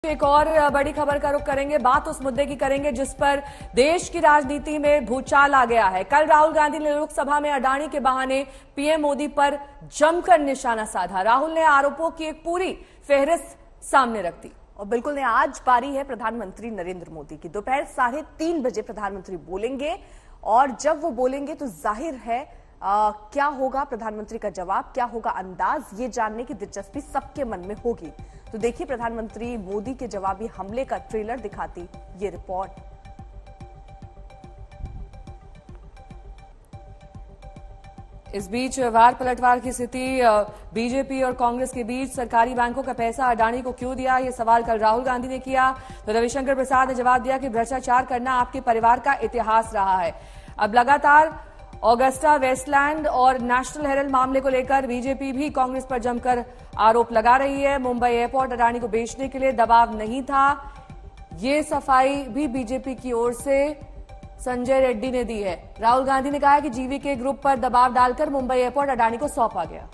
एक और बड़ी खबर का रुख करेंगे। बात उस मुद्दे की करेंगे जिस पर देश की राजनीति में भूचाल आ गया है। कल राहुल गांधी ने लोकसभा में अडानी के बहाने पीएम मोदी पर जमकर निशाना साधा। राहुल ने आरोपों की एक पूरी फेहरिस्त सामने रख दी। और बिल्कुल ने आज पारी है प्रधानमंत्री नरेंद्र मोदी की। दोपहर 3:30 बजे प्रधानमंत्री बोलेंगे और जब वो बोलेंगे तो जाहिर है क्या होगा प्रधानमंत्री का जवाब, क्या होगा अंदाज, ये जानने की दिलचस्पी सबके मन में होगी। तो देखिए प्रधानमंत्री मोदी के जवाबी हमले का ट्रेलर दिखाती ये रिपोर्ट। इस बीच वार पलटवार की स्थिति बीजेपी और कांग्रेस के बीच। सरकारी बैंकों का पैसा अडानी को क्यों दिया, ये सवाल कल राहुल गांधी ने किया तो रविशंकर प्रसाद ने जवाब दिया कि भ्रष्टाचार करना आपके परिवार का इतिहास रहा है। अब लगातार ऑगस्टा वेस्टलैंड और नेशनल हेराल्ड मामले को लेकर बीजेपी भी कांग्रेस पर जमकर आरोप लगा रही है। मुंबई एयरपोर्ट अडानी को बेचने के लिए दबाव नहीं था, ये सफाई भी बीजेपी की ओर से संजय रेड्डी ने दी है। राहुल गांधी ने कहा कि जीवीके ग्रुप पर दबाव डालकर मुंबई एयरपोर्ट अडानी को सौंपा गया।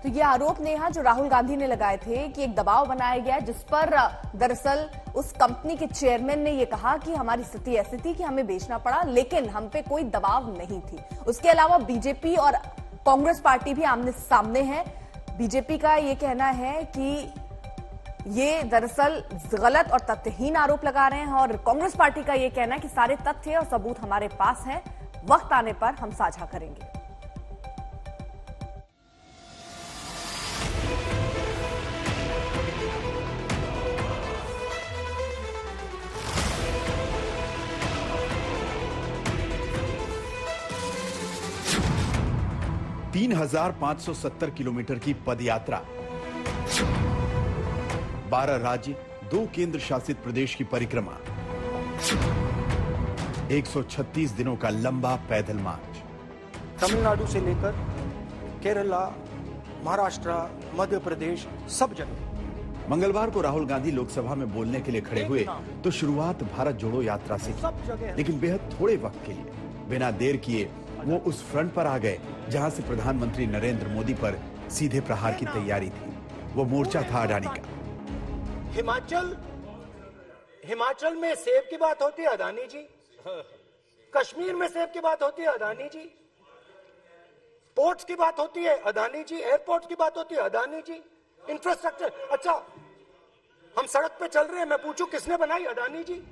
तो ये आरोप नेहा जो राहुल गांधी ने लगाए थे कि एक दबाव बनाया गया जिस पर दरअसल उस कंपनी के चेयरमैन ने ये कहा कि हमारी स्थिति ऐसी थी कि हमें बेचना पड़ा, लेकिन हम पे कोई दबाव नहीं थी। उसके अलावा बीजेपी और कांग्रेस पार्टी भी आमने सामने है। बीजेपी का ये कहना है कि ये दरअसल गलत और तथ्यहीन आरोप लगा रहे हैं और कांग्रेस पार्टी का ये कहना है कि सारे तथ्य और सबूत हमारे पास हैं, वक्त आने पर हम साझा करेंगे। तीन 3,570 किलोमीटर की पदयात्रा, 12 राज्य, 2 केंद्र शासित प्रदेश की परिक्रमा, 136 दिनों का लंबा पैदल मार्च। तमिलनाडु से लेकर केरला, महाराष्ट्र, मध्य प्रदेश, सब जगह। मंगलवार को राहुल गांधी लोकसभा में बोलने के लिए खड़े हुए तो शुरुआत भारत जोड़ो यात्रा से की, लेकिन बेहद थोड़े वक्त के लिए बिना देर किए वो उस फ्रंट पर आ गए जहां से प्रधानमंत्री नरेंद्र मोदी पर सीधे प्रहार की तैयारी थी। वो मोर्चा था अडानी का। हिमाचल में सेब की बात होती है अडानी जी, कश्मीर में सेब की बात होती है अडानी जी, पोर्ट्स की बात होती है अडानी जी, एयरपोर्ट्स की बात होती है अडानी जी, इंफ्रास्ट्रक्चर। अच्छा, हम सड़क पे चल रहे हैं, मैं पूछूं किसने बनाई? अडानी जी।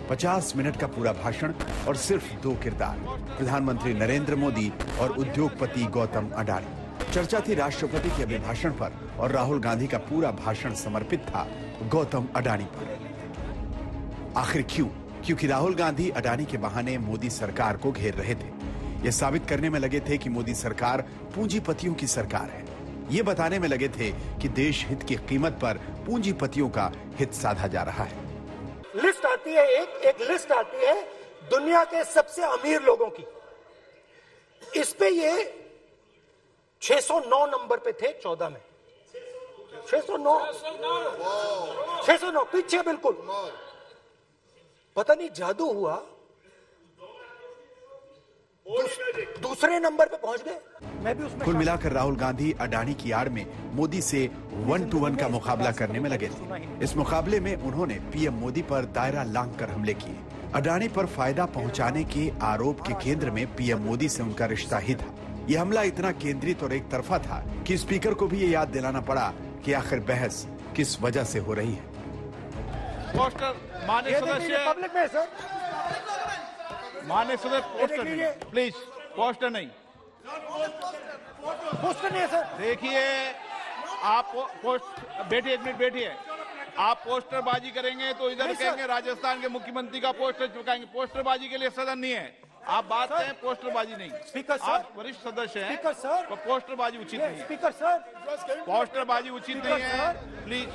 50 मिनट का पूरा भाषण और सिर्फ 2 किरदार, प्रधानमंत्री नरेंद्र मोदी और उद्योगपति गौतम अडानी। चर्चा थी राष्ट्रपति के अभिभाषण पर और राहुल गांधी का पूरा भाषण समर्पित था गौतम अडानी पर। आखिर क्यों? क्योंकि राहुल गांधी अडानी के बहाने मोदी सरकार को घेर रहे थे। ये साबित करने में लगे थे कि मोदी सरकार पूंजीपतियों की सरकार है। ये बताने में लगे थे कि देश हित की कीमत पर पूंजीपतियों का हित साधा जा रहा है। लिस्ट आती है, एक लिस्ट आती है दुनिया के सबसे अमीर लोगों की। इस पे ये 609 नंबर पे थे 14 में। 609 पीछे बिल्कुल। पता नहीं जादू हुआ, दूसरे नंबर पे पहुंच गए। मैं भी उसमें कुल मिलाकर राहुल गांधी अडानी की आड़ में मोदी से 1-to-1 का मुकाबला करने में लगे थे। इस मुकाबले में उन्होंने पीएम मोदी पर दायरा लांघकर हमले किए। अडानी पर फायदा पहुंचाने के आरोप के केंद्र में पीएम मोदी से उनका रिश्ता ही था। यह हमला इतना केंद्रित और एक तरफा था कि स्पीकर को भी ये याद दिलाना पड़ा कि आखिर बहस किस वजह से हो रही है। माननीय सदस्य, पोस्टर नहीं, प्लीज पोस्टर नहीं, पोस्टर नहीं है सर। देखिए आप बैठिए, 1 मिनट बैठिए। आप पोस्टरबाजी करेंगे तो इधर कहेंगे राजस्थान के मुख्यमंत्री का पोस्टर चिपकाएंगे। पोस्टरबाजी के लिए सदन नहीं है। आप बात करें, पोस्टरबाजी नहीं। स्पीकर सर, आप वरिष्ठ सदस्य हैं, स्पीकर सर, तो पोस्टरबाजी उचित नहीं है। स्पीकर सर, पोस्टरबाजी उचित नहीं है, प्लीज।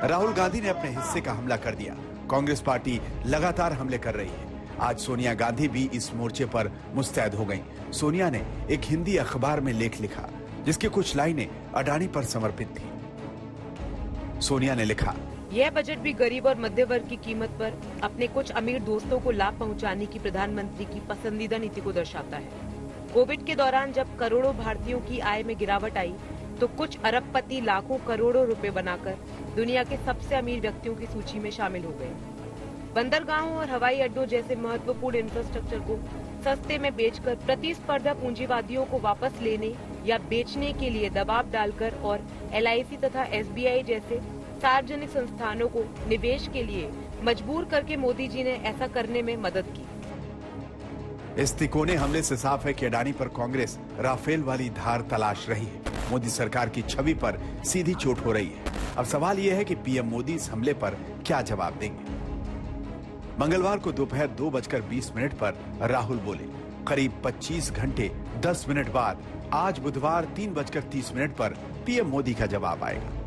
राहुल गांधी ने अपने हिस्से का हमला कर दिया। कांग्रेस पार्टी लगातार हमले कर रही है। आज सोनिया गांधी भी इस मोर्चे पर मुस्तैद हो गईं। सोनिया ने एक हिंदी अखबार में लेख लिखा जिसकी कुछ लाइनें अडानी पर समर्पित थी। सोनिया ने लिखा, यह बजट भी गरीब और मध्य वर्ग की कीमत पर अपने कुछ अमीर दोस्तों को लाभ पहुंचाने की प्रधानमंत्री की पसंदीदा नीति को दर्शाता है। कोविड के दौरान जब करोड़ों भारतीयों की आय में गिरावट आई, तो कुछ अरबपति लाखों करोड़ों रुपए बनाकर दुनिया के सबसे अमीर व्यक्तियों की सूची में शामिल हो गए। बंदरगाहों और हवाई अड्डों जैसे महत्वपूर्ण इंफ्रास्ट्रक्चर को सस्ते में बेचकर प्रतिस्पर्धा पूंजीवादियों को वापस लेने या बेचने के लिए दबाव डालकर और LIC तथा SBI जैसे सार्वजनिक संस्थानों को निवेश के लिए मजबूर करके मोदी जी ने ऐसा करने में मदद की। इस तिकोने हमले से साफ है कि अडानी पर कांग्रेस राफेल वाली धार तलाश रही है। मोदी सरकार की छवि पर सीधी चोट हो रही है। अब सवाल यह है कि पीएम मोदी इस हमले पर क्या जवाब देंगे। मंगलवार को दोपहर 2:20 पर राहुल बोले। करीब 25 घंटे 10 मिनट बाद आज बुधवार 3:30 पर पीएम मोदी का जवाब आएगा।